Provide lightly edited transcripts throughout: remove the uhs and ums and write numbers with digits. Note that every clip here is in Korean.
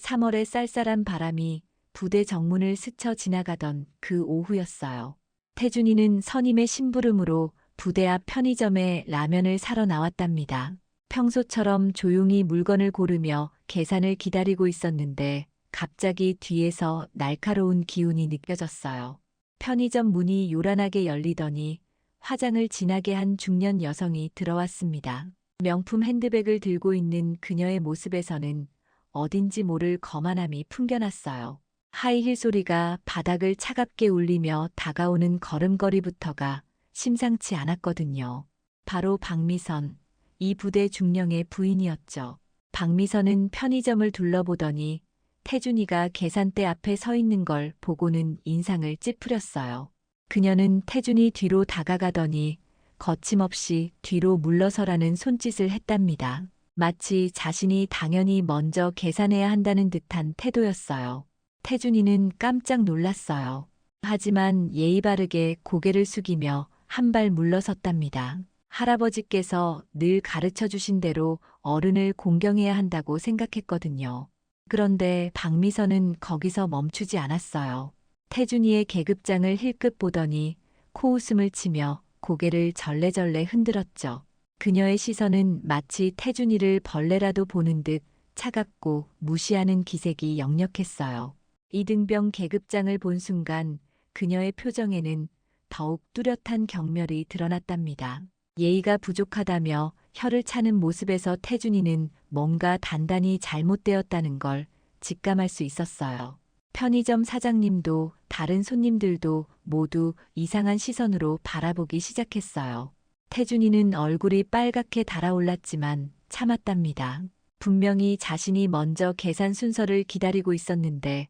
3월의 쌀쌀한 바람이 부대 정문을 스쳐 지나가던 그 오후였어요. 태준이는 선임의 심부름으로 부대 앞 편의점에 라면을 사러 나왔답니다. 평소처럼 조용히 물건을 고르며 계산을 기다리고 있었는데 갑자기 뒤에서 날카로운 기운이 느껴졌어요. 편의점 문이 요란하게 열리더니 화장을 진하게 한 중년 여성이 들어왔습니다. 명품 핸드백을 들고 있는 그녀의 모습에서는 어딘지 모를 거만함이 풍겨났어요. 하이힐 소리가 바닥을 차갑게 울리며 다가오는 걸음걸이부터가 심상치 않았거든요. 바로 박미선, 이 부대 중령의 부인이었죠. 박미선은 편의점을 둘러보더니 태준이가 계산대 앞에 서 있는 걸 보고는 인상을 찌푸렸어요. 그녀는 태준이 뒤로 다가가더니 거침없이 뒤로 물러서라는 손짓을 했답니다. 마치 자신이 당연히 먼저 계산해야 한다는 듯한 태도였어요. 태준이는 깜짝 놀랐어요. 하지만 예의 바르게 고개를 숙이며 한 발 물러섰답니다. 할아버지께서 늘 가르쳐 주신 대로 어른을 공경해야 한다고 생각했거든요. 그런데 박미선은 거기서 멈추지 않았어요. 태준이의 계급장을 힐끗 보더니 코웃음을 치며 고개를 절레절레 흔들었죠. 그녀의 시선은 마치 태준이를 벌레라도 보는 듯 차갑고 무시하는 기색이 역력했어요. 이등병 계급장을 본 순간 그녀의 표정에는 더욱 뚜렷한 경멸이 드러났답니다. 예의가 부족하다며 혀를 차는 모습에서 태준이는 뭔가 단단히 잘못되었다는 걸 직감할 수 있었어요. 편의점 사장님도 다른 손님들도 모두 이상한 시선으로 바라보기 시작했어요. 태준이는 얼굴이 빨갛게 달아올랐지만 참았답니다. 분명히 자신이 먼저 계산 순서를 기다리고 있었는데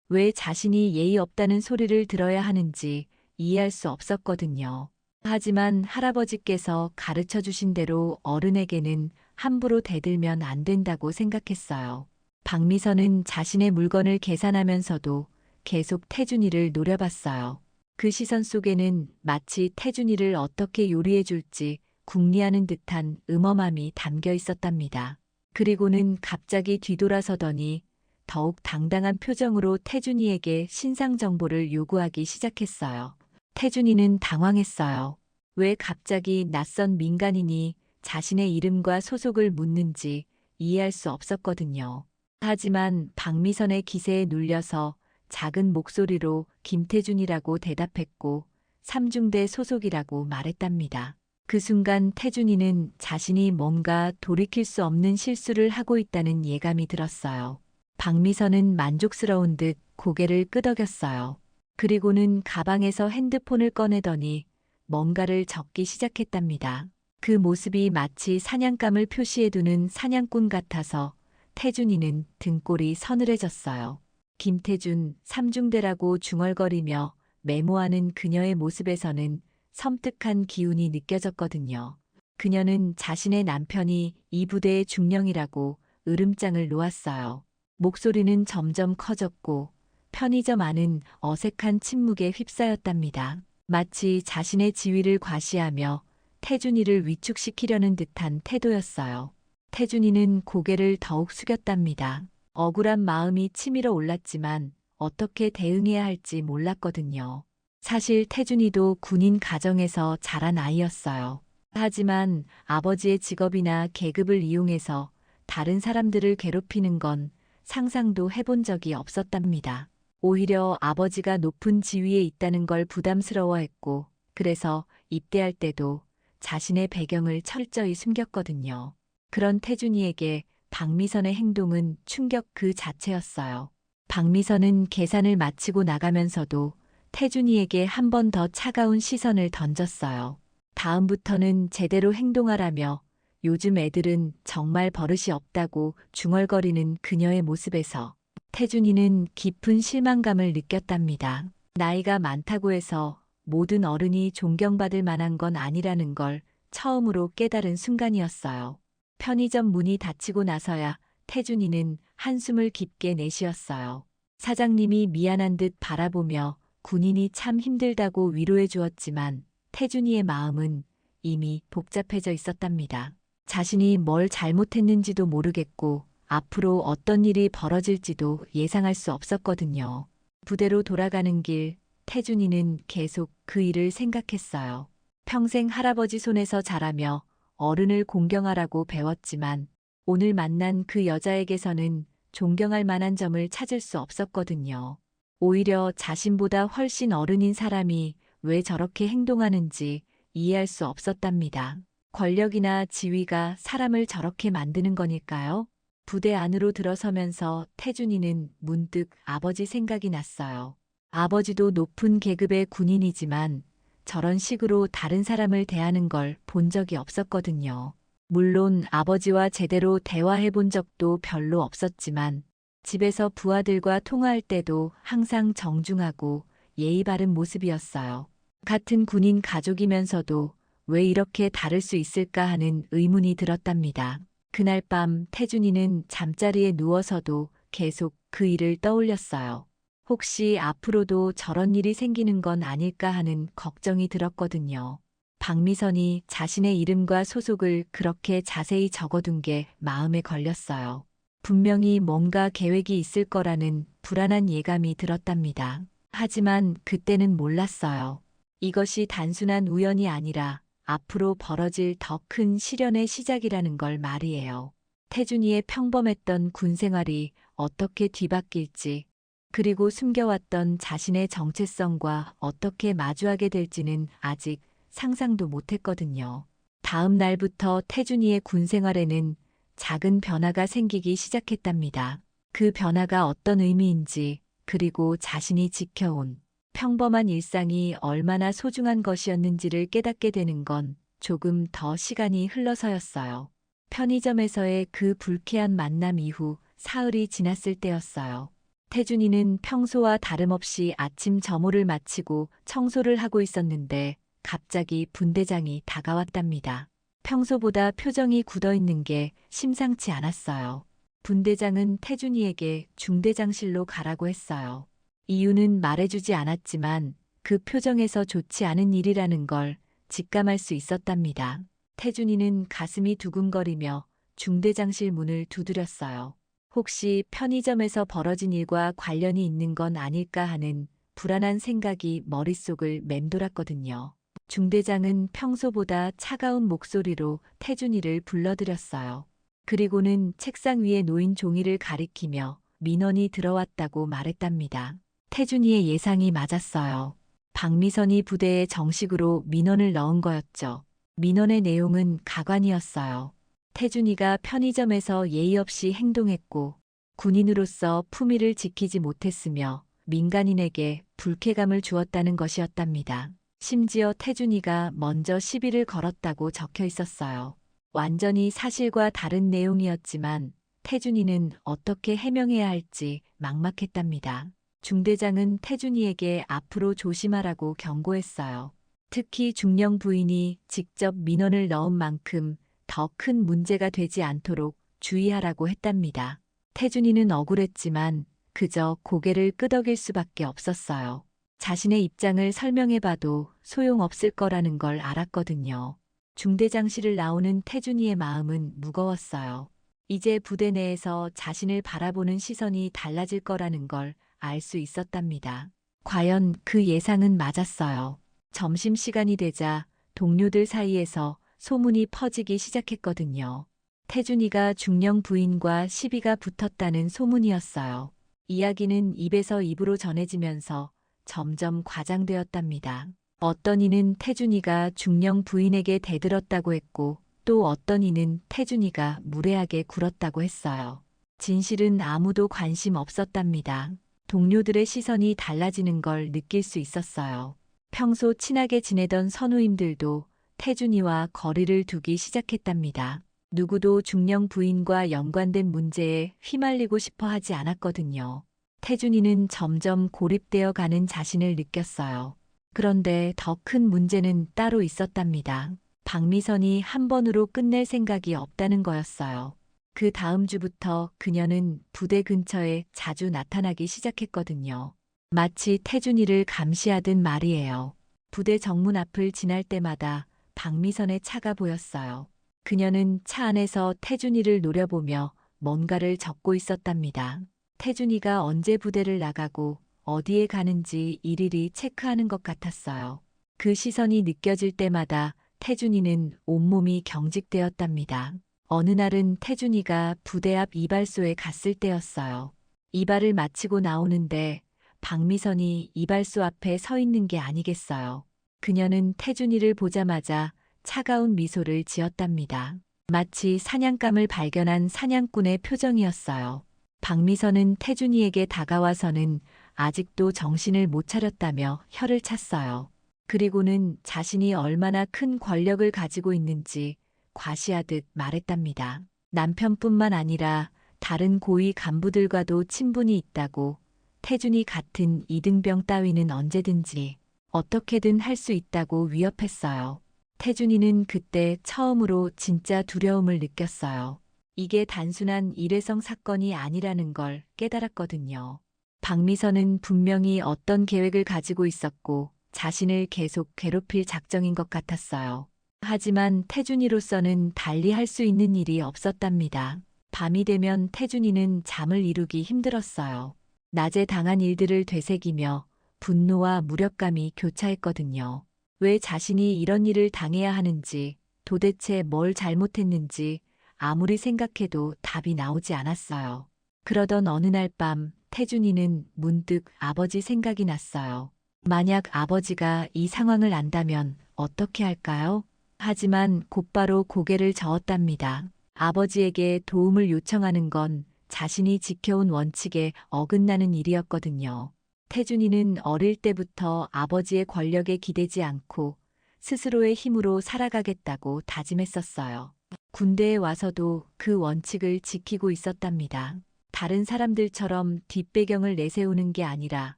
왜 자신이 예의 없다는 소리를 들어야 하는지 이해할 수 없었거든요. 하지만 할아버지께서 가르쳐 주신 대로 어른에게는 함부로 대들면 안 된다고 생각했어요. 박미선은 자신의 물건을 계산하면서도 계속 태준이를 노려봤어요. 그 시선 속에는 마치 태준이를 어떻게 요리해 줄지 궁리하는 듯한 음험함이 담겨 있었답니다. 그리고는 갑자기 뒤돌아서더니 더욱 당당한 표정으로 태준이에게 신상 정보를 요구하기 시작했어요. 태준이는 당황했어요. 왜 갑자기 낯선 민간인이 자신의 이름과 소속을 묻는지 이해할 수 없었거든요. 하지만 박미선의 기세에 눌려서 작은 목소리로 김태준이라고 대답했고 삼중대 소속이라고 말했답니다. 그 순간 태준이는 자신이 뭔가 돌이킬 수 없는 실수를 하고 있다는 예감이 들었어요. 박미선은 만족스러운 듯 고개를 끄덕였어요. 그리고는 가방에서 핸드폰을 꺼내더니 뭔가를 적기 시작했답니다. 그 모습이 마치 사냥감을 표시해두는 사냥꾼 같아서 태준이는 등골이 서늘해졌어요. 김태준, 삼중대라고 중얼거리며 메모하는 그녀의 모습에서는 섬뜩한 기운이 느껴졌거든요. 그녀는 자신의 남편이 이 부대의 중령이라고 으름장을 놓았어요. 목소리는 점점 커졌고 편의점 안은 어색한 침묵에 휩싸였답니다. 마치 자신의 지위를 과시하며 태준이를 위축시키려는 듯한 태도였어요. 태준이는 고개를 더욱 숙였답니다. 억울한 마음이 치밀어 올랐지만 어떻게 대응해야 할지 몰랐거든요. 사실 태준이도 군인 가정에서 자란 아이였어요. 하지만 아버지의 직업이나 계급을 이용해서 다른 사람들을 괴롭히는 건 상상도 해본 적이 없었답니다. 오히려 아버지가 높은 지위에 있다는 걸 부담스러워했고 그래서 입대할 때도 자신의 배경을 철저히 숨겼거든요. 그런 태준이에게 박미선의 행동은 충격 그 자체였어요. 박미선은 계산을 마치고 나가면서도 태준이에게 한 번 더 차가운 시선을 던졌어요. 다음부터는 제대로 행동하라며 요즘 애들은 정말 버릇이 없다고 중얼거리는 그녀의 모습에서 태준이는 깊은 실망감을 느꼈답니다. 나이가 많다고 해서 모든 어른이 존경받을 만한 건 아니라는 걸 처음으로 깨달은 순간이었어요. 편의점 문이 닫히고 나서야 태준이는 한숨을 깊게 내쉬었어요. 사장님이 미안한 듯 바라보며 군인이 참 힘들다고 위로해 주었지만 태준이의 마음은 이미 복잡해져 있었답니다. 자신이 뭘 잘못했는지도 모르겠고 앞으로 어떤 일이 벌어질지도 예상할 수 없었거든요. 부대로 돌아가는 길, 태준이는 계속 그 일을 생각했어요. 평생 할아버지 손에서 자라며 어른을 공경하라고 배웠지만 오늘 만난 그 여자에게서는 존경할 만한 점을 찾을 수 없었거든요. 오히려 자신보다 훨씬 어른인 사람이 왜 저렇게 행동하는지 이해할 수 없었답니다. 권력이나 지위가 사람을 저렇게 만드는 거니까요? 부대 안으로 들어서면서 태준이는 문득 아버지 생각이 났어요. 아버지도 높은 계급의 군인이지만 저런 식으로 다른 사람을 대하는 걸 본 적이 없었거든요. 물론 아버지와 제대로 대화해 본 적도 별로 없었지만 집에서 부하들과 통화할 때도 항상 정중하고 예의 바른 모습이었어요. 같은 군인 가족이면서도 왜 이렇게 다를 수 있을까 하는 의문이 들었답니다. 그날 밤 태준이는 잠자리에 누워서도 계속 그 일을 떠올렸어요. 혹시 앞으로도 저런 일이 생기는 건 아닐까 하는 걱정이 들었거든요. 박미선이 자신의 이름과 소속을 그렇게 자세히 적어둔 게 마음에 걸렸어요. 분명히 뭔가 계획이 있을 거라는 불안한 예감이 들었답니다. 하지만 그때는 몰랐어요. 이것이 단순한 우연이 아니라 앞으로 벌어질 더 큰 시련의 시작이라는 걸 말이에요. 태준이의 평범했던 군 생활이 어떻게 뒤바뀔지, 그리고 숨겨왔던 자신의 정체성과 어떻게 마주하게 될지는 아직 상상도 못했거든요. 다음 날부터 태준이의 군 생활에는 작은 변화가 생기기 시작했답니다. 그 변화가 어떤 의미인지, 그리고 자신이 지켜온 평범한 일상이 얼마나 소중한 것이었는지를 깨닫게 되는 건 조금 더 시간이 흘러서였어요. 편의점에서의 그 불쾌한 만남 이후 사흘이 지났을 때였어요. 태준이는 평소와 다름없이 아침 점호를 마치고 청소를 하고 있었는데 갑자기 분대장이 다가왔답니다. 평소보다 표정이 굳어있는 게 심상치 않았어요. 분대장은 태준이에게 중대장실로 가라고 했어요. 이유는 말해주지 않았지만 그 표정에서 좋지 않은 일이라는 걸 직감할 수 있었답니다. 태준이는 가슴이 두근거리며 중대장실 문을 두드렸어요. 혹시 편의점에서 벌어진 일과 관련이 있는 건 아닐까 하는 불안한 생각이 머릿속을 맴돌았거든요. 중대장은 평소보다 차가운 목소리로 태준이를 불러들였어요. 그리고는 책상 위에 놓인 종이를 가리키며 민원이 들어왔다고 말했답니다. 태준이의 예상이 맞았어요. 박미선이 부대에 정식으로 민원을 넣은 거였죠. 민원의 내용은 가관이었어요. 태준이가 편의점에서 예의 없이 행동했고 군인으로서 품위를 지키지 못했으며 민간인에게 불쾌감을 주었다는 것이었답니다. 심지어 태준이가 먼저 시비를 걸었다고 적혀 있었어요. 완전히 사실과 다른 내용이었지만 태준이는 어떻게 해명해야 할지 막막했답니다. 중대장은 태준이에게 앞으로 조심하라고 경고했어요. 특히 중령 부인이 직접 민원을 넣은 만큼 더 큰 문제가 되지 않도록 주의하라고 했답니다. 태준이는 억울했지만 그저 고개를 끄덕일 수밖에 없었어요. 자신의 입장을 설명해봐도 소용없을 거라는 걸 알았거든요. 중대장실을 나오는 태준이의 마음은 무거웠어요. 이제 부대 내에서 자신을 바라보는 시선이 달라질 거라는 걸 알 수 있었답니다. 과연 그 예상은 맞았어요. 점심시간이 되자 동료들 사이에서 소문이 퍼지기 시작했거든요. 태준이가 중령 부인과 시비가 붙었다는 소문이었어요. 이야기는 입에서 입으로 전해지면서 점점 과장되었답니다. 어떤 이는 태준이가 중령 부인에게 대들었다고 했고 또 어떤 이는 태준이가 무례하게 굴었다고 했어요. 진실은 아무도 관심 없었답니다. 동료들의 시선이 달라지는 걸 느낄 수 있었어요. 평소 친하게 지내던 선우임들도 태준이와 거리를 두기 시작했답니다. 누구도 중령 부인과 연관된 문제에 휘말리고 싶어 하지 않았거든요. 태준이는 점점 고립되어 가는 자신을 느꼈어요. 그런데 더 큰 문제는 따로 있었답니다. 박미선이 한 번으로 끝낼 생각이 없다는 거였어요. 그 다음 주부터 그녀는 부대 근처에 자주 나타나기 시작했거든요. 마치 태준이를 감시하듯 말이에요. 부대 정문 앞을 지날 때마다 박미선의 차가 보였어요. 그녀는 차 안에서 태준이를 노려보며 뭔가를 적고 있었답니다. 태준이가 언제 부대를 나가고 어디에 가는지 일일이 체크하는 것 같았어요. 그 시선이 느껴질 때마다 태준이는 온몸이 경직되었답니다. 어느 날은 태준이가 부대 앞 이발소에 갔을 때였어요. 이발을 마치고 나오는데 박미선이 이발소 앞에 서 있는 게 아니겠어요. 그녀는 태준이를 보자마자 차가운 미소를 지었답니다. 마치 사냥감을 발견한 사냥꾼의 표정이었어요. 박미선은 태준이에게 다가와서는 아직도 정신을 못 차렸다며 혀를 찼어요. 그리고는 자신이 얼마나 큰 권력을 가지고 있는지 과시하듯 말했답니다. 남편뿐만 아니라 다른 고위 간부들과도 친분이 있다고, 태준이 같은 이등병 따위는 언제든지 어떻게든 할 수 있다고 위협했어요. 태준이는 그때 처음으로 진짜 두려움을 느꼈어요. 이게 단순한 일회성 사건이 아니라는 걸 깨달았거든요. 박미선은 분명히 어떤 계획을 가지고 있었고 자신을 계속 괴롭힐 작정인 것 같았어요. 하지만 태준이로서는 달리 할 수 있는 일이 없었답니다. 밤이 되면 태준이는 잠을 이루기 힘들었어요. 낮에 당한 일들을 되새기며 분노와 무력감이 교차했거든요. 왜 자신이 이런 일을 당해야 하는지, 도대체 뭘 잘못했는지 아무리 생각해도 답이 나오지 않았어요. 그러던 어느 날 밤 태준이는 문득 아버지 생각이 났어요. 만약 아버지가 이 상황을 안다면 어떻게 할까요? 하지만 곧바로 고개를 저었답니다. 아버지에게 도움을 요청하는 건 자신이 지켜온 원칙에 어긋나는 일이었거든요. 태준이는 어릴 때부터 아버지의 권력에 기대지 않고 스스로의 힘으로 살아가겠다고 다짐했었어요. 군대에 와서도 그 원칙을 지키고 있었답니다. 다른 사람들처럼 뒷배경을 내세우는 게 아니라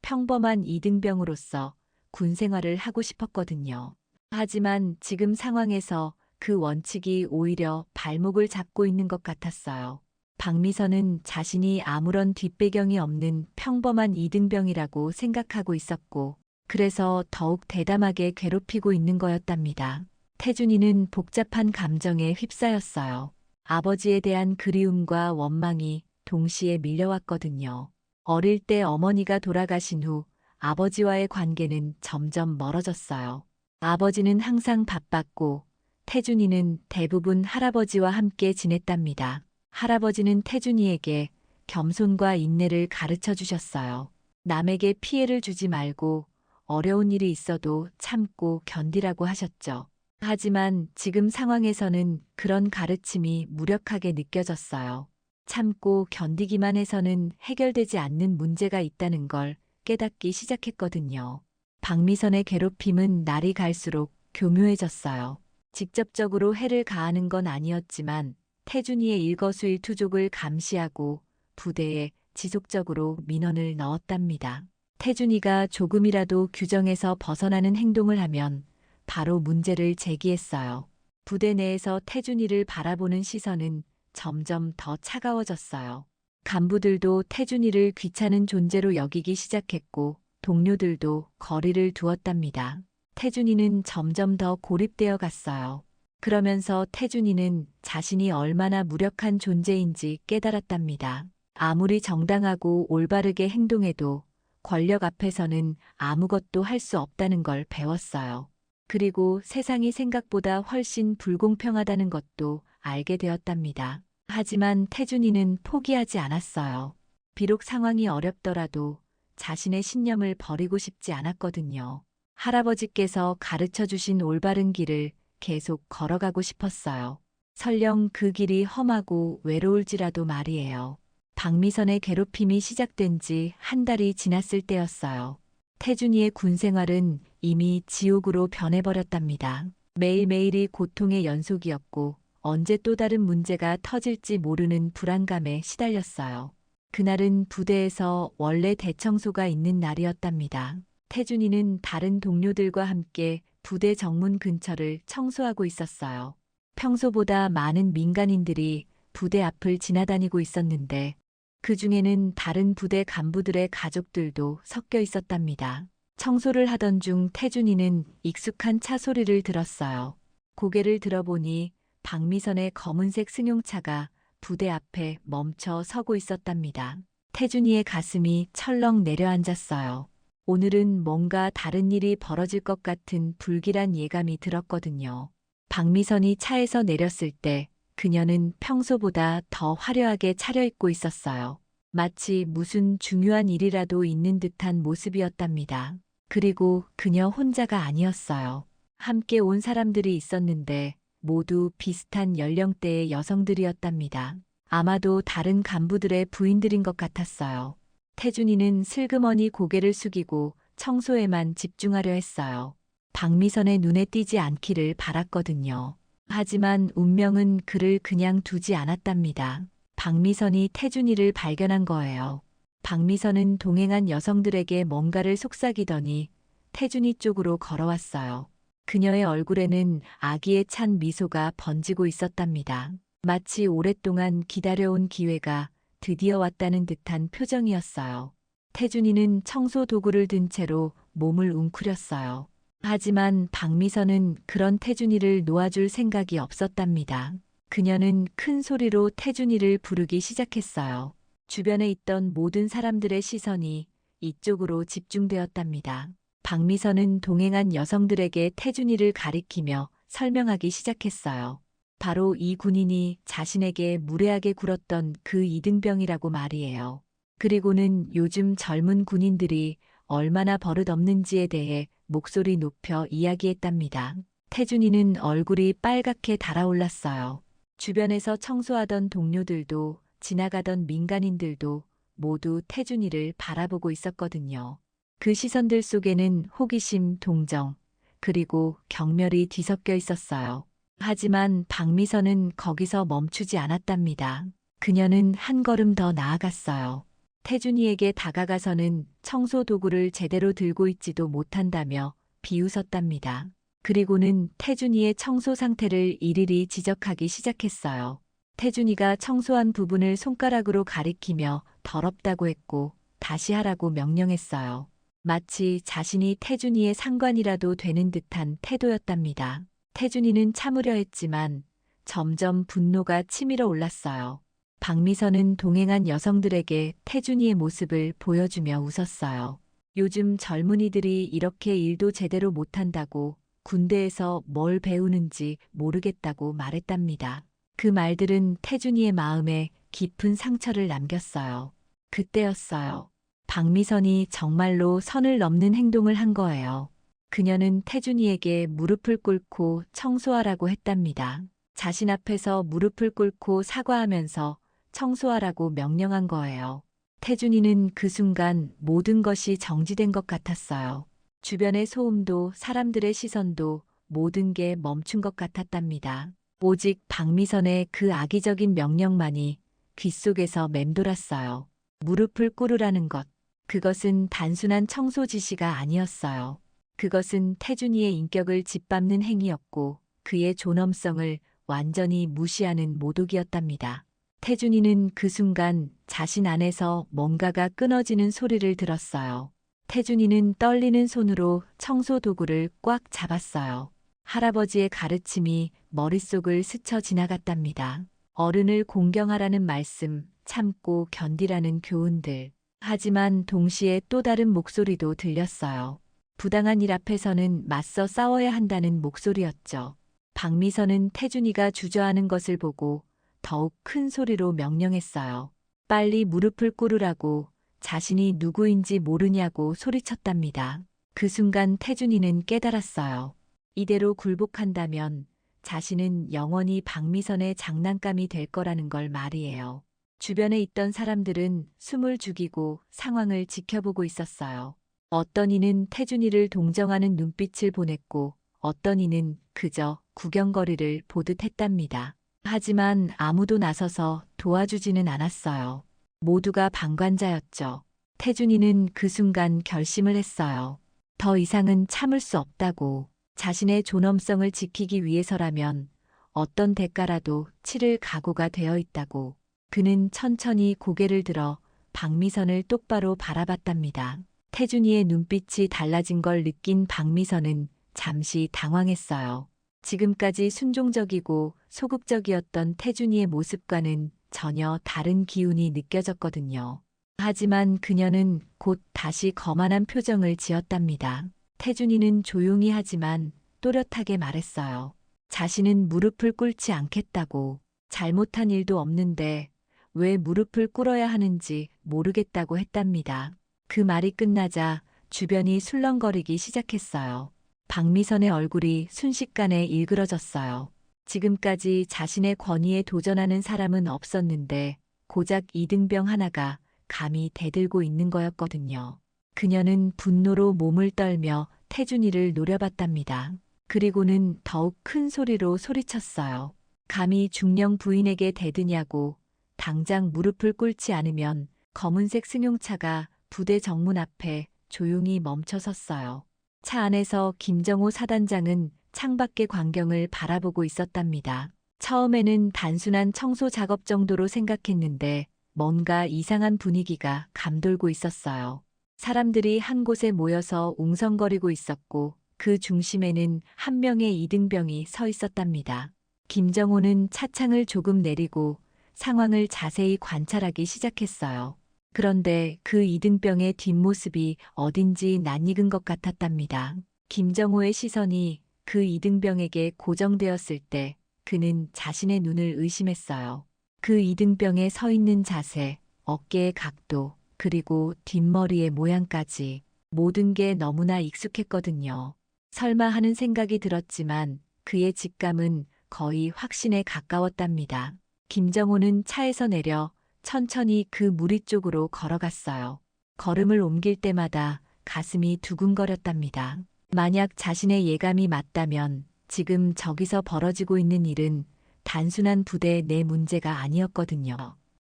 평범한 이등병으로서 군 생활을 하고 싶었거든요. 하지만 지금 상황에서 그 원칙이 오히려 발목을 잡고 있는 것 같았어요. 박미선은 자신이 아무런 뒷배경이 없는 평범한 이등병이라고 생각하고 있었고, 그래서 더욱 대담하게 괴롭히고 있는 거였답니다. 태준이는 복잡한 감정에 휩싸였어요. 아버지에 대한 그리움과 원망이 동시에 밀려왔거든요. 어릴 때 어머니가 돌아가신 후 아버지와의 관계는 점점 멀어졌어요. 아버지는 항상 바빴고 태준이는 대부분 할아버지와 함께 지냈답니다. 할아버지는 태준이에게 겸손과 인내를 가르쳐 주셨어요. 남에게 피해를 주지 말고 어려운 일이 있어도 참고 견디라고 하셨죠. 하지만 지금 상황에서는 그런 가르침이 무력하게 느껴졌어요. 참고 견디기만 해서는 해결되지 않는 문제가 있다는 걸 깨닫기 시작했거든요. 박미선의 괴롭힘은 날이 갈수록 교묘해졌어요. 직접적으로 해를 가하는 건 아니었지만 태준이의 일거수일투족을 감시하고 부대에 지속적으로 민원을 넣었답니다. 태준이가 조금이라도 규정에서 벗어나는 행동을 하면 바로 문제를 제기했어요. 부대 내에서 태준이를 바라보는 시선은 점점 더 차가워졌어요. 간부들도 태준이를 귀찮은 존재로 여기기 시작했고 동료들도 거리를 두었답니다. 태준이는 점점 더 고립되어 갔어요. 그러면서 태준이는 자신이 얼마나 무력한 존재인지 깨달았답니다. 아무리 정당하고 올바르게 행동해도 권력 앞에서는 아무것도 할 수 없다는 걸 배웠어요. 그리고 세상이 생각보다 훨씬 불공평하다는 것도 알게 되었답니다. 하지만 태준이는 포기하지 않았어요. 비록 상황이 어렵더라도 자신의 신념을 버리고 싶지 않았거든요. 할아버지께서 가르쳐 주신 올바른 길을 계속 걸어가고 싶었어요. 설령 그 길이 험하고 외로울지라도 말이에요. 박미선의 괴롭힘이 시작된 지 한 달이 지났을 때였어요. 태준이의 군 생활은 이미 지옥으로 변해버렸답니다. 매일매일이 고통의 연속이었고 언제 또 다른 문제가 터질지 모르는 불안감에 시달렸어요. 그날은 부대에서 원래 대청소가 있는 날이었답니다. 태준이는 다른 동료들과 함께 부대 정문 근처를 청소하고 있었어요. 평소보다 많은 민간인들이 부대 앞을 지나다니고 있었는데 그 중에는 다른 부대 간부들의 가족들도 섞여 있었답니다. 청소를 하던 중 태준이는 익숙한 차 소리를 들었어요. 고개를 들어보니 박미선의 검은색 승용차가 부대 앞에 멈춰 서고 있었답니다. 태준이의 가슴이 철렁 내려앉았어요. 오늘은 뭔가 다른 일이 벌어질 것 같은 불길한 예감이 들었거든요. 박미선이 차에서 내렸을 때 그녀는 평소보다 더 화려하게 차려입고 있었어요. 마치 무슨 중요한 일이라도 있는 듯한 모습이었답니다. 그리고 그녀 혼자가 아니었어요. 함께 온 사람들이 있었는데 모두 비슷한 연령대의 여성들이었답니다. 아마도 다른 간부들의 부인들인 것 같았어요. 태준이는 슬그머니 고개를 숙이고 청소에만 집중하려 했어요. 박미선의 눈에 띄지 않기를 바랐거든요. 하지만 운명은 그를 그냥 두지 않았답니다. 박미선이 태준이를 발견한 거예요. 박미선은 동행한 여성들에게 뭔가를 속삭이더니 태준이 쪽으로 걸어왔어요. 그녀의 얼굴에는 아기에 찬 미소가 번지고 있었답니다. 마치 오랫동안 기다려온 기회가 드디어 왔다는 듯한 표정이었어요. 태준이는 청소 도구를 든 채로 몸을 웅크렸어요. 하지만 박미선은 그런 태준이를 놓아줄 생각이 없었답니다. 그녀는 큰 소리로 태준이를 부르기 시작했어요. 주변에 있던 모든 사람들의 시선이 이쪽으로 집중되었답니다. 박미선은 동행한 여성들에게 태준이를 가리키며 설명하기 시작했어요. 바로 이 군인이 자신에게 무례하게 굴었던 그 이등병이라고 말이에요. 그리고는 요즘 젊은 군인들이 얼마나 버릇없는지에 대해 목소리 높여 이야기했답니다. 태준이는 얼굴이 빨갛게 달아올랐어요. 주변에서 청소하던 동료들도 지나가던 민간인들도 모두 태준이를 바라보고 있었거든요. 그 시선들 속에는 호기심, 동정, 그리고 경멸이 뒤섞여 있었어요. 하지만 박미선은 거기서 멈추지 않았답니다. 그녀는 한 걸음 더 나아갔어요. 태준이에게 다가가서는 청소 도구를 제대로 들고 있지도 못한다며 비웃었답니다. 그리고는 태준이의 청소 상태를 일일이 지적하기 시작했어요. 태준이가 청소한 부분을 손가락으로 가리키며 더럽다고 했고 다시 하라고 명령했어요. 마치 자신이 태준이의 상관이라도 되는 듯한 태도였답니다. 태준이는 참으려 했지만 점점 분노가 치밀어 올랐어요. 박미선은 동행한 여성들에게 태준이의 모습을 보여주며 웃었어요. 요즘 젊은이들이 이렇게 일도 제대로 못한다고 군대에서 뭘 배우는지 모르겠다고 말했답니다. 그 말들은 태준이의 마음에 깊은 상처를 남겼어요. 그때였어요. 박미선이 정말로 선을 넘는 행동을 한 거예요. 그녀는 태준이에게 무릎을 꿇고 청소하라고 했답니다. 자신 앞에서 무릎을 꿇고 사과하면서 청소하라고 명령한 거예요. 태준이는 그 순간 모든 것이 정지된 것 같았어요. 주변의 소음도 사람들의 시선도 모든 게 멈춘 것 같았답니다. 오직 박미선의 그 악의적인 명령만이 귓속에서 맴돌았어요. 무릎을 꿇으라는 것. 그것은 단순한 청소 지시가 아니었어요. 그것은 태준이의 인격을 짓밟는 행위였고 그의 존엄성을 완전히 무시하는 모독이었답니다. 태준이는 그 순간 자신 안에서 뭔가가 끊어지는 소리를 들었어요. 태준이는 떨리는 손으로 청소 도구를 꽉 잡았어요. 할아버지의 가르침이 머릿속을 스쳐 지나갔답니다. 어른을 공경하라는 말씀, 참고 견디라는 교훈들. 하지만 동시에 또 다른 목소리도 들렸어요. 부당한 일 앞에서는 맞서 싸워야 한다는 목소리였죠. 박미선은 태준이가 주저하는 것을 보고 더욱 큰 소리로 명령했어요. 빨리 무릎을 꿇으라고, 자신이 누구인지 모르냐고 소리쳤답니다. 그 순간 태준이는 깨달았어요. 이대로 굴복한다면 자신은 영원히 박미선의 장난감이 될 거라는 걸 말이에요. 주변에 있던 사람들은 숨을 죽이고 상황을 지켜보고 있었어요. 어떤 이는 태준이를 동정하는 눈빛을 보냈고 어떤 이는 그저 구경거리를 보듯 했답니다. 하지만 아무도 나서서 도와주지는 않았어요. 모두가 방관자였죠. 태준이는 그 순간 결심을 했어요. 더 이상은 참을 수 없다고. 자신의 존엄성을 지키기 위해서라면 어떤 대가라도 치를 각오가 되어 있다고. 그는 천천히 고개를 들어 박미선을 똑바로 바라봤답니다. 태준이의 눈빛이 달라진 걸 느낀 박미선은 잠시 당황했어요. 지금까지 순종적이고 소극적이었던 태준이의 모습과는 전혀 다른 기운이 느껴졌거든요. 하지만 그녀는 곧 다시 거만한 표정을 지었답니다. 태준이는 조용히 하지만 또렷하게 말했어요. 자신은 무릎을 꿇지 않겠다고. 잘못한 일도 없는데 왜 무릎을 꿇어야 하는지 모르겠다고 했답니다. 그 말이 끝나자 주변이 술렁거리기 시작했어요. 박미선의 얼굴이 순식간에 일그러졌어요. 지금까지 자신의 권위에 도전하는 사람은 없었는데 고작 이등병 하나가 감히 대들고 있는 거였거든요. 그녀는 분노로 몸을 떨며 태준이를 노려봤답니다. 그리고는 더욱 큰 소리로 소리쳤어요. 감히 중령 부인에게 대드냐고. 당장 무릎을 꿇지 않으면 검은색 승용차가 부대 정문 앞에 조용히 멈춰 섰어요. 차 안에서 김정호 사단장은 창밖의 광경을 바라보고 있었답니다. 처음에는 단순한 청소 작업 정도로 생각했는데 뭔가 이상한 분위기가 감돌고 있었어요. 사람들이 한 곳에 모여서 웅성거리고 있었고 그 중심에는 한 명의 이등병이 서 있었답니다. 김정호는 차창을 조금 내리고 상황을 자세히 관찰하기 시작했어요. 그런데 그 이등병의 뒷모습이 어딘지 낯익은 것 같았답니다. 김정호의 시선이 그 이등병에게 고정되었을 때 그는 자신의 눈을 의심했어요. 그 이등병에 서 있는 자세, 어깨의 각도, 그리고 뒷머리의 모양까지 모든 게 너무나 익숙했거든요. 설마 하는 생각이 들었지만 그의 직감은 거의 확신에 가까웠답니다. 김정호는 차에서 내려 천천히 그 무리 쪽으로 걸어갔어요. 걸음을 옮길 때마다 가슴이 두근거렸답니다. 만약 자신의 예감이 맞다면 지금 저기서 벌어지고 있는 일은 단순한 부대 내 문제가 아니었거든요.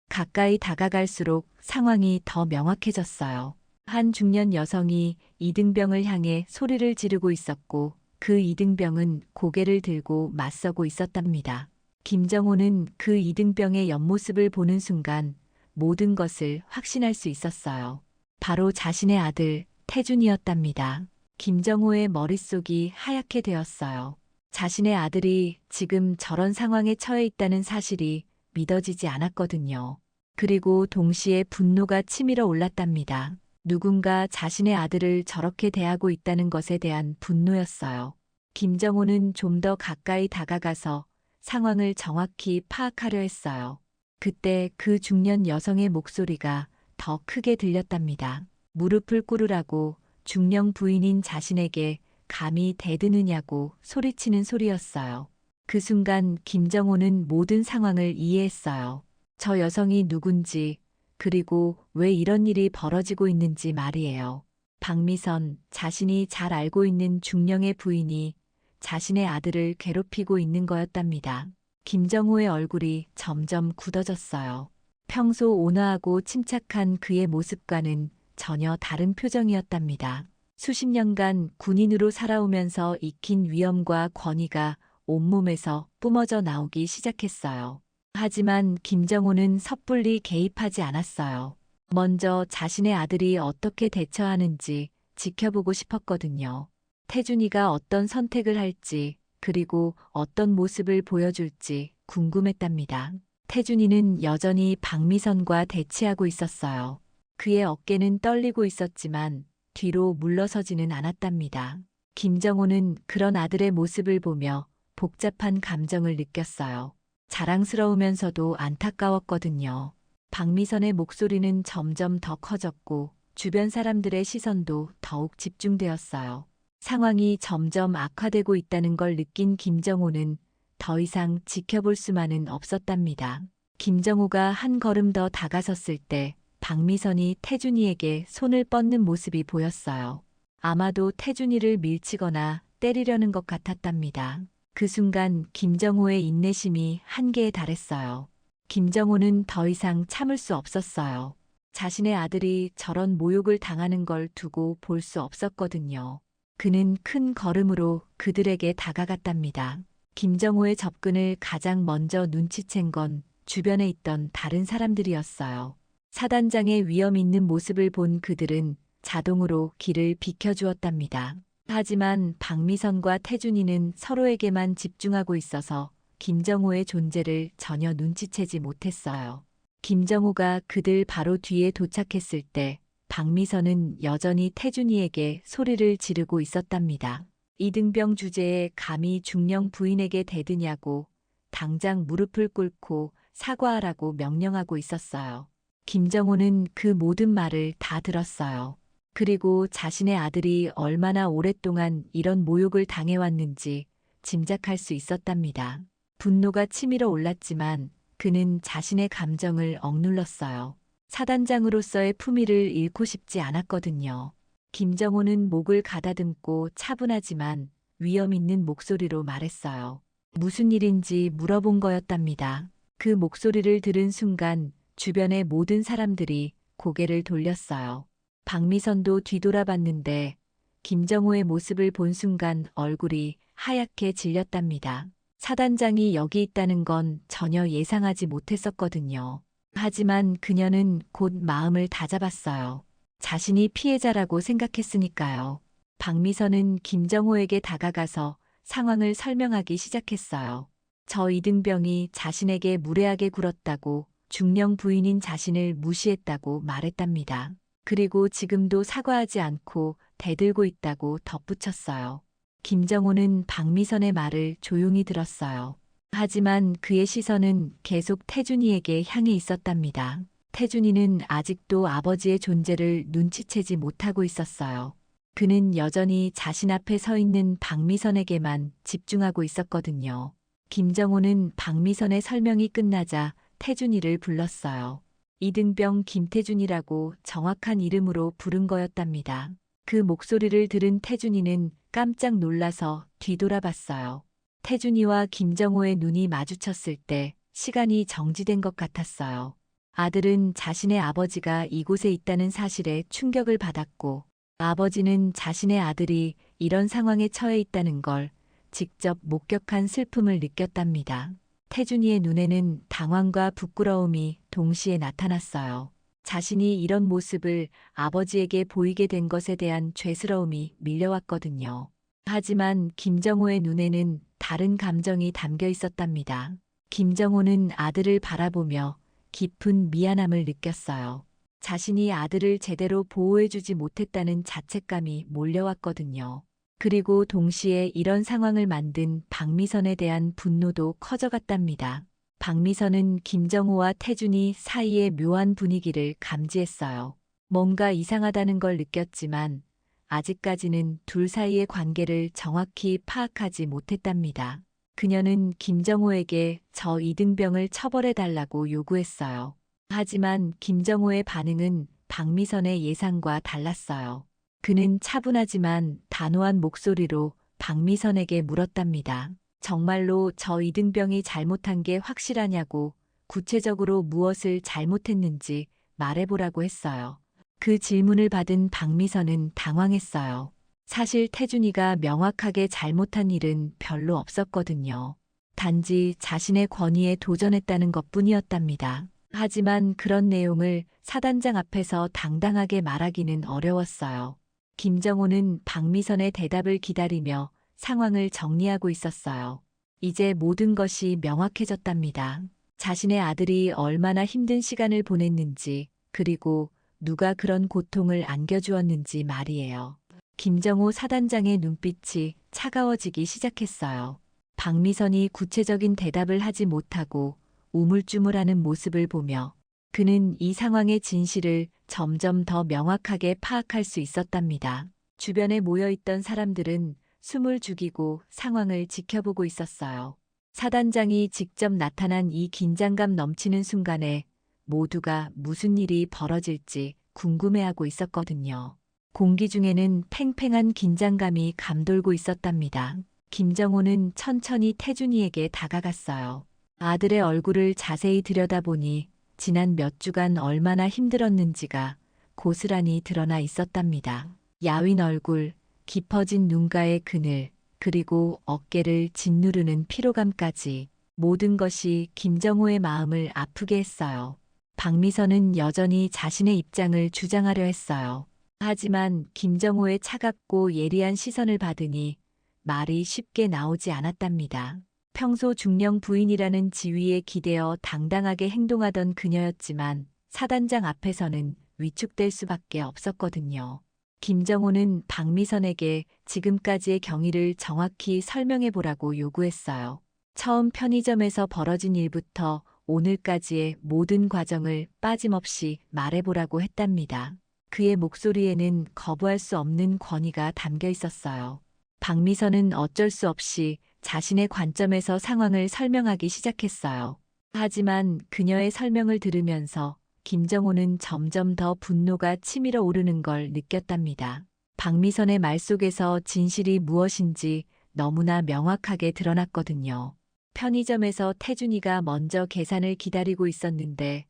가까이 다가갈수록 상황이 더 명확해졌어요. 한 중년 여성이 이등병을 향해 소리를 지르고 있었고 그 이등병은 고개를 들고 맞서고 있었답니다. 김정호는 그 이등병의 옆모습을 보는 순간 모든 것을 확신할 수 있었어요. 바로 자신의 아들 태준이었답니다. 김정호의 머릿속이 하얗게 되었어요. 자신의 아들이 지금 저런 상황에 처해 있다는 사실이 믿어지지 않았거든요. 그리고 동시에 분노가 치밀어 올랐답니다. 누군가 자신의 아들을 저렇게 대하고 있다는 것에 대한 분노였어요. 김정호는 좀 더 가까이 다가가서 상황을 정확히 파악하려 했어요. 그때 그 중년 여성의 목소리가 더 크게 들렸답니다. 무릎을 꿇으라고 중령 부인인 자신에게 감히 대드느냐고 소리치는 소리였어요. 그 순간 김정호는 모든 상황을 이해했어요. 저 여성이 누군지, 그리고 왜 이런 일이 벌어지고 있는지 말이에요. 박미선, 자신이 잘 알고 있는 중령의 부인이 자신의 아들을 괴롭히고 있는 거였답니다. 김정호의 얼굴이 점점 굳어졌어요. 평소 온화하고 침착한 그의 모습과는 전혀 다른 표정이었답니다. 수십 년간 군인으로 살아오면서 익힌 위엄과 권위가 온몸에서 뿜어져 나오기 시작했어요. 하지만 김정호는 섣불리 개입하지 않았어요. 먼저 자신의 아들이 어떻게 대처하는지 지켜보고 싶었거든요. 태준이가 어떤 선택을 할지, 그리고 어떤 모습을 보여줄지 궁금했답니다. 태준이는 여전히 박미선과 대치하고 있었어요. 그의 어깨는 떨리고 있었지만 뒤로 물러서지는 않았답니다. 김정호는 그런 아들의 모습을 보며 복잡한 감정을 느꼈어요. 자랑스러우면서도 안타까웠거든요. 박미선의 목소리는 점점 더 커졌고 주변 사람들의 시선도 더욱 집중되었어요. 상황이 점점 악화되고 있다는 걸 느낀 김정호는 더 이상 지켜볼 수만은 없었답니다. 김정호가 한 걸음 더 다가섰을 때 박미선이 태준이에게 손을 뻗는 모습이 보였어요. 아마도 태준이를 밀치거나 때리려는 것 같았답니다. 그 순간 김정호의 인내심이 한계에 달했어요. 김정호는 더 이상 참을 수 없었어요. 자신의 아들이 저런 모욕을 당하는 걸 두고 볼 수 없었거든요. 그는 큰 걸음으로 그들에게 다가갔답니다. 김정호의 접근을 가장 먼저 눈치챈 건 주변에 있던 다른 사람들이었어요. 사단장의 위험 있는 모습을 본 그들은 자동으로 길을 비켜주었답니다. 하지만 박미선과 태준이는 서로에게만 집중하고 있어서 김정호의 존재를 전혀 눈치채지 못했어요. 김정호가 그들 바로 뒤에 도착했을 때 박미선은 여전히 태준이에게 소리를 지르고 있었답니다. 이등병 주제에 감히 중령 부인에게 대드냐고 당장 무릎을 꿇고 사과하라고 명령하고 있었어요. 김정호는 그 모든 말을 다 들었어요. 그리고 자신의 아들이 얼마나 오랫동안 이런 모욕을 당해왔는지 짐작할 수 있었답니다. 분노가 치밀어 올랐지만 그는 자신의 감정을 억눌렀어요. 사단장으로서의 품위를 잃고 싶지 않았거든요. 김정호는 목을 가다듬고 차분하지만 위험 있는 목소리로 말했어요. 무슨 일인지 물어본 거였답니다. 그 목소리를 들은 순간 주변의 모든 사람들이 고개를 돌렸어요. 박미선도 뒤돌아봤는데 김정호의 모습을 본 순간 얼굴이 하얗게 질렸답니다. 사단장이 여기 있다는 건 전혀 예상하지 못했었거든요. 하지만 그녀는 곧 마음을 다잡았어요. 자신이 피해자라고 생각했으니까요. 박미선은 김정호에게 다가가서 상황을 설명하기 시작했어요. 저 이등병이 자신에게 무례하게 굴었다고 중령 부인인 자신을 무시했다고 말했답니다. 그리고 지금도 사과하지 않고 대들고 있다고 덧붙였어요. 김정호는 박미선의 말을 조용히 들었어요. 하지만 그의 시선은 계속 태준이에게 향해 있었답니다. 태준이는 아직도 아버지의 존재를 눈치채지 못하고 있었어요. 그는 여전히 자신 앞에 서 있는 박미선에게만 집중하고 있었거든요. 김정호는 박미선의 설명이 끝나자 태준이를 불렀어요. 이등병 김태준이라고 정확한 이름으로 부른 거였답니다. 그 목소리를 들은 태준이는 깜짝 놀라서 뒤돌아봤어요. 태준이와 김정호의 눈이 마주쳤을 때 시간이 정지된 것 같았어요. 아들은 자신의 아버지가 이곳에 있다는 사실에 충격을 받았고 아버지는 자신의 아들이 이런 상황에 처해 있다는 걸 직접 목격한 슬픔을 느꼈답니다. 태준이의 눈에는 당황과 부끄러움이 동시에 나타났어요. 자신이 이런 모습을 아버지에게 보이게 된 것에 대한 죄스러움이 밀려왔거든요. 하지만 김정호의 눈에는 다른 감정이 담겨 있었답니다. 김정호는 아들을 바라보며 깊은 미안함을 느꼈어요. 자신이 아들을 제대로 보호해주지 못했다는 자책감이 몰려왔거든요. 그리고 동시에 이런 상황을 만든 박미선에 대한 분노도 커져갔답니다. 박미선은 김정호와 태준이 사이의 묘한 분위기를 감지했어요. 뭔가 이상하다는 걸 느꼈지만 아직까지는 둘 사이의 관계를 정확히 파악하지 못했답니다. 그녀는 김정호에게 저 이등병을 처벌해달라고 요구했어요. 하지만 김정호의 반응은 박미선의 예상과 달랐어요. 그는 차분하지만 단호한 목소리로 박미선에게 물었답니다. 정말로 저 이등병이 잘못한 게 확실하냐고 구체적으로 무엇을 잘못했는지 말해보라고 했어요. 그 질문을 받은 박미선은 당황했어요. 사실 태준이가 명확하게 잘못한 일은 별로 없었거든요. 단지 자신의 권위에 도전했다는 것뿐이었답니다. 하지만 그런 내용을 사단장 앞에서 당당하게 말하기는 어려웠어요. 김정호는 박미선의 대답을 기다리며 상황을 정리하고 있었어요. 이제 모든 것이 명확해졌답니다. 자신의 아들이 얼마나 힘든 시간을 보냈는지, 그리고 누가 그런 고통을 안겨주었는지 말이에요. 김정호 사단장의 눈빛이 차가워지기 시작했어요. 박미선이 구체적인 대답을 하지 못하고 우물쭈물하는 모습을 보며 그는 이 상황의 진실을 점점 더 명확하게 파악할 수 있었답니다. 주변에 모여있던 사람들은 숨을 죽이고 상황을 지켜보고 있었어요. 사단장이 직접 나타난 이 긴장감 넘치는 순간에 모두가 무슨 일이 벌어질지 궁금해하고 있었거든요. 공기 중에는 팽팽한 긴장감이 감돌고 있었답니다. 김정호는 천천히 태준이에게 다가갔어요. 아들의 얼굴을 자세히 들여다보니 지난 몇 주간 얼마나 힘들었는지가 고스란히 드러나 있었답니다. 야윈 얼굴, 깊어진 눈가의 그늘, 그리고 어깨를 짓누르는 피로감까지 모든 것이 김정호의 마음을 아프게 했어요. 박미선은 여전히 자신의 입장을 주장하려 했어요. 하지만 김정호의 차갑고 예리한 시선을 받으니 말이 쉽게 나오지 않았답니다. 평소 중령 부인이라는 지위에 기대어 당당하게 행동하던 그녀였지만 사단장 앞에서는 위축될 수밖에 없었거든요. 김정호는 박미선에게 지금까지의 경위를 정확히 설명해 보라고 요구했어요. 처음 편의점에서 벌어진 일부터 오늘까지의 모든 과정을 빠짐없이 말해보라고 했답니다. 그의 목소리에는 거부할 수 없는 권위가 담겨 있었어요. 박미선은 어쩔 수 없이 자신의 관점에서 상황을 설명하기 시작했어요. 하지만 그녀의 설명을 들으면서 김정호는 점점 더 분노가 치밀어 오르는 걸 느꼈답니다. 박미선의 말 속에서 진실이 무엇인지 너무나 명확하게 드러났거든요. 편의점에서 태준이가 먼저 계산을 기다리고 있었는데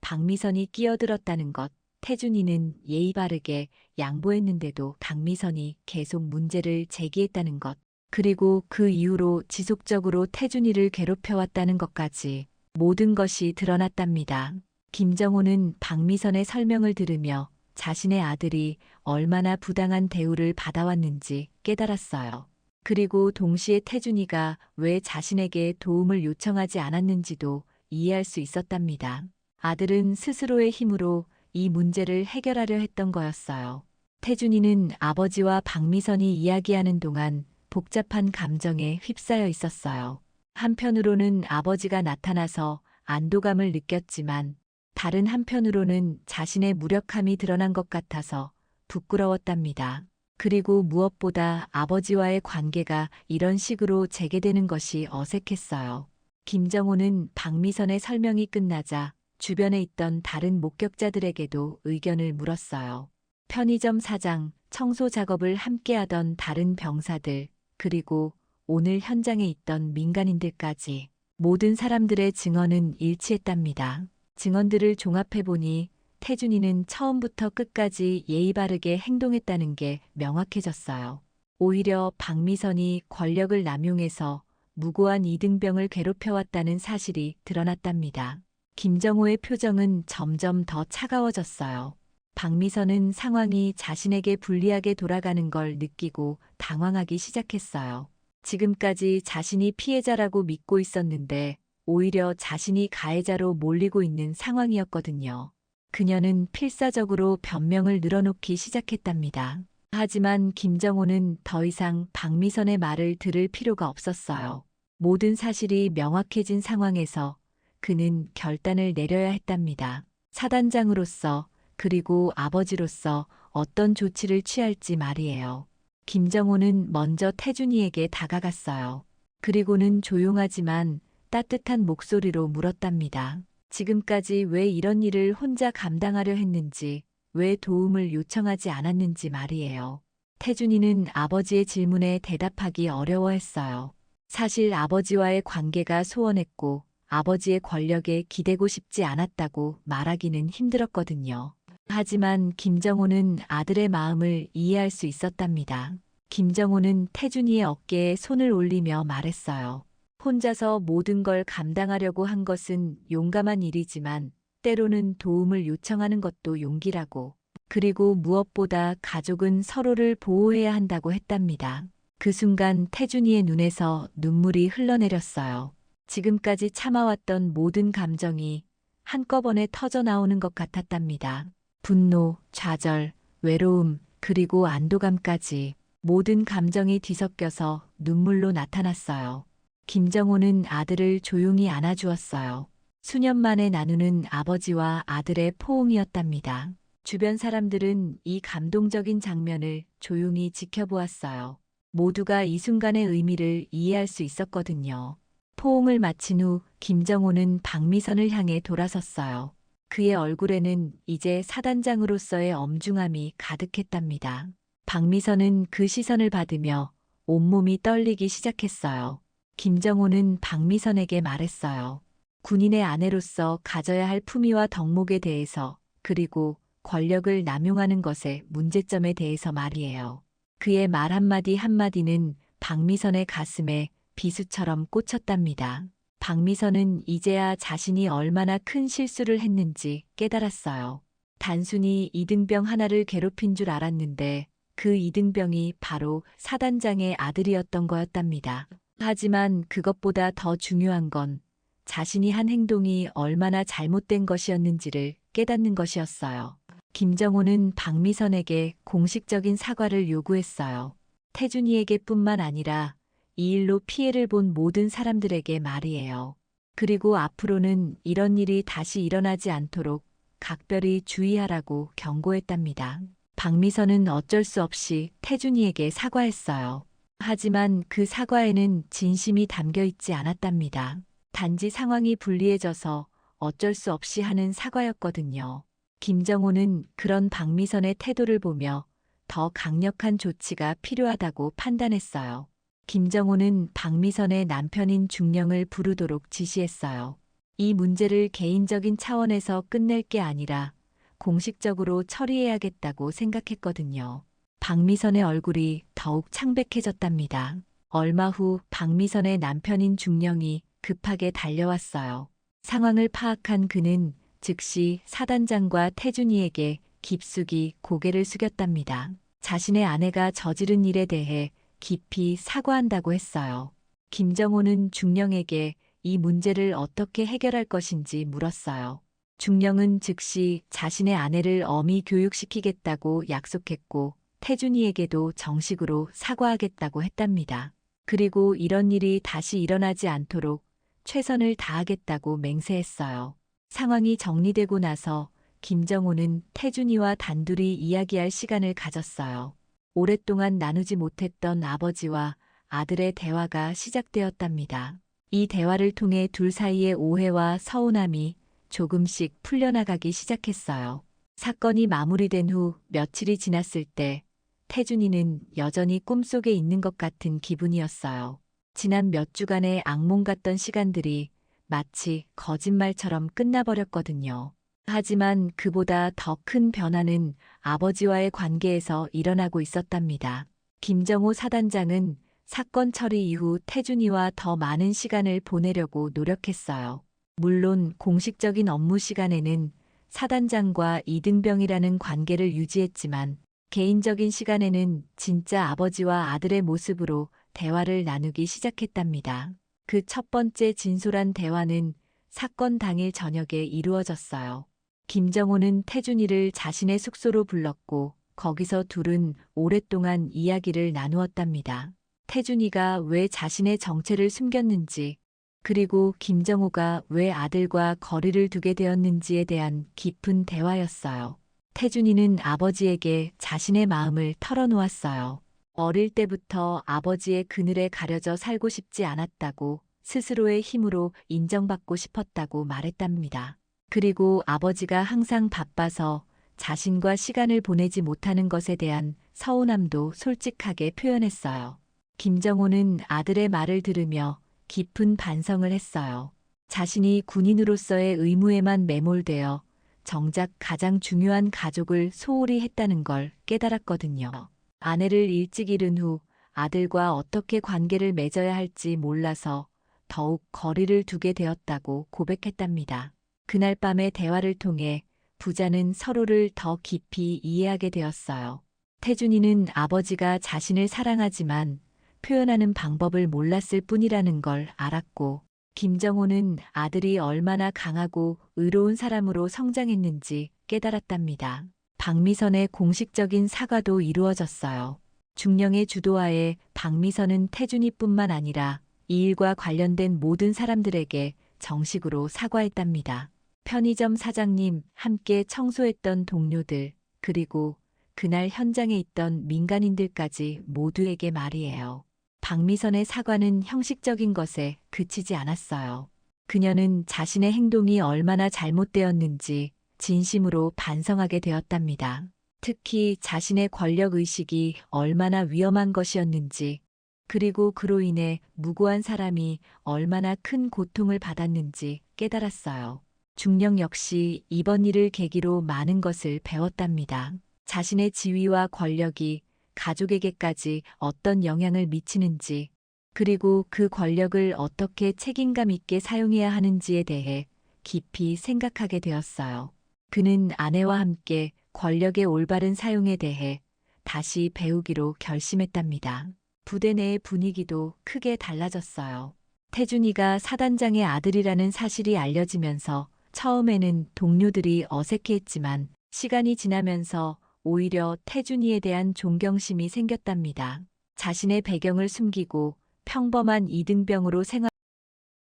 박미선이 끼어들었다는 것, 태준이는 예의 바르게 양보했는데도 박미선이 계속 문제를 제기했다는 것, 그리고 그 이후로 지속적으로 태준이를 괴롭혀왔다는 것까지 모든 것이 드러났답니다. 김정호는 박미선의 설명을 들으며 자신의 아들이 얼마나 부당한 대우를 받아왔는지 깨달았어요. 그리고 동시에 태준이가 왜 자신에게 도움을 요청하지 않았는지도 이해할 수 있었답니다. 아들은 스스로의 힘으로 이 문제를 해결하려 했던 거였어요. 태준이는 아버지와 박미선이 이야기하는 동안 복잡한 감정에 휩싸여 있었어요. 한편으로는 아버지가 나타나서 안도감을 느꼈지만 다른 한편으로는 자신의 무력함이 드러난 것 같아서 부끄러웠답니다. 그리고 무엇보다 아버지와의 관계가 이런 식으로 재개되는 것이 어색했어요. 김정호는 박미선의 설명이 끝나자 주변에 있던 다른 목격자들에게도 의견을 물었어요. 편의점 사장, 청소 작업을 함께하던 다른 병사들, 그리고 오늘 현장에 있던 민간인들까지 모든 사람들의 증언은 일치했답니다. 증언들을 종합해보니 태준이는 처음부터 끝까지 예의 바르게 행동했다는 게 명확해졌어요. 오히려 박미선이 권력을 남용해서 무고한 이등병을 괴롭혀왔다는 사실이 드러났답니다. 김정호의 표정은 점점 더 차가워졌어요. 박미선은 상황이 자신에게 불리하게 돌아가는 걸 느끼고 당황하기 시작했어요. 지금까지 자신이 피해자라고 믿고 있었는데 오히려 자신이 가해자로 몰리고 있는 상황이었거든요. 그녀는 필사적으로 변명을 늘어놓기 시작했답니다. 하지만 김정호는 더 이상 박미선의 말을 들을 필요가 없었어요. 모든 사실이 명확해진 상황에서 그는 결단을 내려야 했답니다. 사단장으로서 그리고 아버지로서 어떤 조치를 취할지 말이에요. 김정호는 먼저 태준이에게 다가갔어요. 그리고는 조용하지만 따뜻한 목소리로 물었답니다. 지금까지 왜 이런 일을 혼자 감당하려 했는지, 왜 도움을 요청하지 않았는지 말이에요. 태준이는 아버지의 질문에 대답하기 어려워했어요. 사실 아버지와의 관계가 소원했고 아버지의 권력에 기대고 싶지 않았다고 말하기는 힘들었거든요. 하지만 김정호는 아들의 마음을 이해할 수 있었답니다. 김정호는 태준이의 어깨에 손을 올리며 말했어요. 혼자서 모든 걸 감당하려고 한 것은 용감한 일이지만 때로는 도움을 요청하는 것도 용기라고. 그리고 무엇보다 가족은 서로를 보호해야 한다고 했답니다. 그 순간 태준이의 눈에서 눈물이 흘러내렸어요. 지금까지 참아왔던 모든 감정이 한꺼번에 터져나오는 것 같았답니다. 분노, 좌절, 외로움, 그리고 안도감까지 모든 감정이 뒤섞여서 눈물로 나타났어요. 김정호는 아들을 조용히 안아주었어요. 수년 만에 나누는 아버지와 아들의 포옹이었답니다. 주변 사람들은 이 감동적인 장면을 조용히 지켜보았어요. 모두가 이 순간의 의미를 이해할 수 있었거든요. 포옹을 마친 후 김정호는 박미선을 향해 돌아섰어요. 그의 얼굴에는 이제 사단장으로서의 엄중함이 가득했답니다. 박미선은 그 시선을 받으며 온몸이 떨리기 시작했어요. 김정호는 박미선에게 말했어요. 군인의 아내로서 가져야 할 품위와 덕목에 대해서, 그리고 권력을 남용하는 것의 문제점에 대해서 말이에요. 그의 말 한마디 한마디는 박미선의 가슴에 비수처럼 꽂혔답니다. 박미선은 이제야 자신이 얼마나 큰 실수를 했는지 깨달았어요. 단순히 이등병 하나를 괴롭힌 줄 알았는데 그 이등병이 바로 사단장의 아들이었던 거였답니다. 하지만 그것보다 더 중요한 건 자신이 한 행동이 얼마나 잘못된 것이었는지를 깨닫는 것이었어요. 김정호는 박미선에게 공식적인 사과를 요구했어요. 태준이에게뿐만 아니라 이 일로 피해를 본 모든 사람들에게 말이에요. 그리고 앞으로는 이런 일이 다시 일어나지 않도록 각별히 주의하라고 경고했답니다. 박미선은 어쩔 수 없이 태준이에게 사과했어요. 하지만 그 사과에는 진심이 담겨 있지 않았답니다. 단지 상황이 불리해져서 어쩔 수 없이 하는 사과였거든요. 김정호는 그런 박미선의 태도를 보며 더 강력한 조치가 필요하다고 판단했어요. 김정호는 박미선의 남편인 중령을 부르도록 지시했어요. 이 문제를 개인적인 차원에서 끝낼 게 아니라 공식적으로 처리해야겠다고 생각했거든요. 박미선의 얼굴이 더욱 창백해졌답니다. 얼마 후 박미선의 남편인 중령이 급하게 달려왔어요. 상황을 파악한 그는 즉시 사단장과 태준이에게 깊숙이 고개를 숙였답니다. 자신의 아내가 저지른 일에 대해 깊이 사과한다고 했어요. 김정호는 중령에게 이 문제를 어떻게 해결할 것인지 물었어요. 중령은 즉시 자신의 아내를 엄히 교육시키겠다고 약속했고 태준이에게도 정식으로 사과하겠다고 했답니다. 그리고 이런 일이 다시 일어나지 않도록 최선을 다하겠다고 맹세했어요. 상황이 정리되고 나서 김정호는 태준이와 단둘이 이야기할 시간을 가졌어요. 오랫동안 나누지 못했던 아버지와 아들의 대화가 시작되었답니다. 이 대화를 통해 둘 사이의 오해와 서운함이 조금씩 풀려나가기 시작했어요. 사건이 마무리된 후 며칠이 지났을 때 태준이는 여전히 꿈속에 있는 것 같은 기분이었어요. 지난 몇 주간의 악몽 같던 시간들이 마치 거짓말처럼 끝나버렸거든요. 하지만 그보다 더 큰 변화는 아버지와의 관계에서 일어나고 있었답니다. 김정호 사단장은 사건 처리 이후 태준이와 더 많은 시간을 보내려고 노력했어요. 물론 공식적인 업무 시간에는 사단장과 이등병이라는 관계를 유지했지만 개인적인 시간에는 진짜 아버지와 아들의 모습으로 대화를 나누기 시작했답니다. 그 첫 번째 진솔한 대화는 사건 당일 저녁에 이루어졌어요. 김정호는 태준이를 자신의 숙소로 불렀고 거기서 둘은 오랫동안 이야기를 나누었답니다. 태준이가 왜 자신의 정체를 숨겼는지, 그리고 김정호가 왜 아들과 거리를 두게 되었는지에 대한 깊은 대화였어요. 태준이는 아버지에게 자신의 마음을 털어놓았어요. 어릴 때부터 아버지의 그늘에 가려져 살고 싶지 않았다고, 스스로의 힘으로 인정받고 싶었다고 말했답니다. 그리고 아버지가 항상 바빠서 자신과 시간을 보내지 못하는 것에 대한 서운함도 솔직하게 표현했어요. 김정호는 아들의 말을 들으며 깊은 반성을 했어요. 자신이 군인으로서의 의무에만 매몰되어 정작 가장 중요한 가족을 소홀히 했다는 걸 깨달았거든요. 아내를 일찍 잃은 후 아들과 어떻게 관계를 맺어야 할지 몰라서 더욱 거리를 두게 되었다고 고백했답니다. 그날 밤의 대화를 통해 부자는 서로를 더 깊이 이해하게 되었어요. 태준이는 아버지가 자신을 사랑하지만 표현하는 방법을 몰랐을 뿐이라는 걸 알았고, 김정호는 아들이 얼마나 강하고 의로운 사람으로 성장했는지 깨달았답니다. 박미선의 공식적인 사과도 이루어졌어요. 중령의 주도하에 박미선은 태준이뿐만 아니라 이 일과 관련된 모든 사람들에게 정식으로 사과했답니다. 편의점 사장님, 함께 청소했던 동료들, 그리고 그날 현장에 있던 민간인들까지 모두에게 말이에요. 박미선의 사과는 형식적인 것에 그치지 않았어요. 그녀는 자신의 행동이 얼마나 잘못되었는지 진심으로 반성하게 되었답니다. 특히 자신의 권력의식이 얼마나 위험한 것이었는지, 그리고 그로 인해 무고한 사람이 얼마나 큰 고통을 받았는지 깨달았어요. 중령 역시 이번 일을 계기로 많은 것을 배웠답니다. 자신의 지위와 권력이 가족에게까지 어떤 영향을 미치는지, 그리고 그 권력을 어떻게 책임감 있게 사용해야 하는지에 대해 깊이 생각하게 되었어요. 그는 아내와 함께 권력의 올바른 사용에 대해 다시 배우기로 결심했답니다. 부대 내의 분위기도 크게 달라졌어요. 태준이가 사단장의 아들이라는 사실이 알려지면서 처음에는 동료들이 어색해했지만 시간이 지나면서 오히려 태준이에 대한 존경심이 생겼답니다. 자신의 배경을 숨기고 평범한 이등병으로 생활